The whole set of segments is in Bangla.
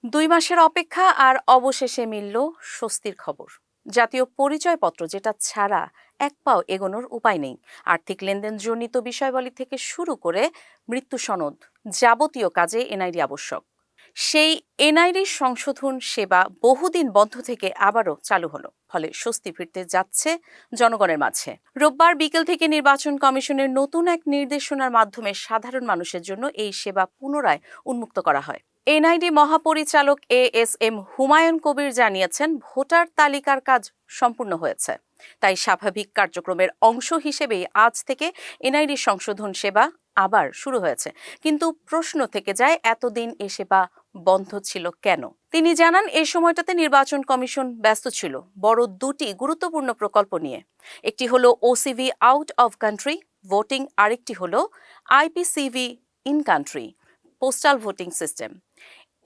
২ মাসের অপেক্ষা আর অবশেষে মিলল স্বস্তির খবর। জাতীয় পরিচয়পত্র যেটা ছাড়া এক পাও এগোনোর উপায় নেই। আর্থিক লেনদেনজনিত বিষয়াবলী থেকে শুরু করে মৃত্যু সনদ, যাবতীয় কাজে এনআইডি আবশ্যক। সেই এনআইডি সংশোধন সেবা বহুদিন বন্ধ থেকে আবারও চালু হলো, ফলে স্বস্তি ফিরতে যাচ্ছে জনগণের মাঝে। রোববার বিকেল থেকে নির্বাচন কমিশনের নতুন এক নির্দেশনার মাধ্যমে সাধারণ মানুষের জন্য এই সেবা পুনরায় উন্মুক্ত করা হয়। এনআইডি মহাপরিচালক এএসএম হুমায়ুন কবির জানিয়েছেন, ভোটার তালিকার কাজ সম্পূর্ণ হয়েছে, তাই স্বাভাবিক কার্যক্রমের অংশ হিসেবেই আজ থেকে এনআইডি সংশোধন সেবা আবার শুরু হয়েছে। কিন্তু প্রশ্ন থেকে যায়, এতদিন এ সেবা বন্ধ ছিল কেন? তিনি জানান, এই সময়টাতে নির্বাচন কমিশন ব্যস্ত ছিল বড় দুটি গুরুত্বপূর্ণ প্রকল্প নিয়ে। একটি হলো OCV out of country voting, আরেকটি হলো IPCV in country postal voting system.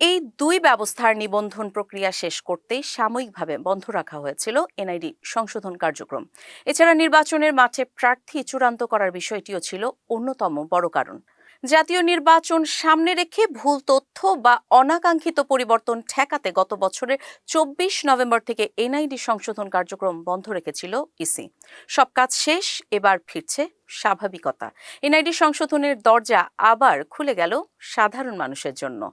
এই দুই ব্যবস্থার নিবন্ধন প্রক্রিয়া শেষ করতেই সাময়িকভাবে বন্ধ রাখা হয়েছিল এনআইডি সংশোধন কার্যক্রম। এছাড়া নির্বাচনের মাঠে প্রার্থী চূড়ান্ত করার বিষয়টিও ছিল অন্যতম বড় কারণ। জাতীয় নির্বাচন সামনে রেখে ভুল তথ্য বা অনাকাঙ্ক্ষিত পরিবর্তন ঠেকাতে গত বছরের ২৪ নভেম্বর থেকে এনআইডি সংশোধন কার্যক্রম বন্ধ রেখেছিল ইসি। সব কাজ শেষ, এবার ফিরছে স্বাভাবিকতা। এনআইডি সংশোধনের দরজা আবার খুলে গেল সাধারণ মানুষের জন্য।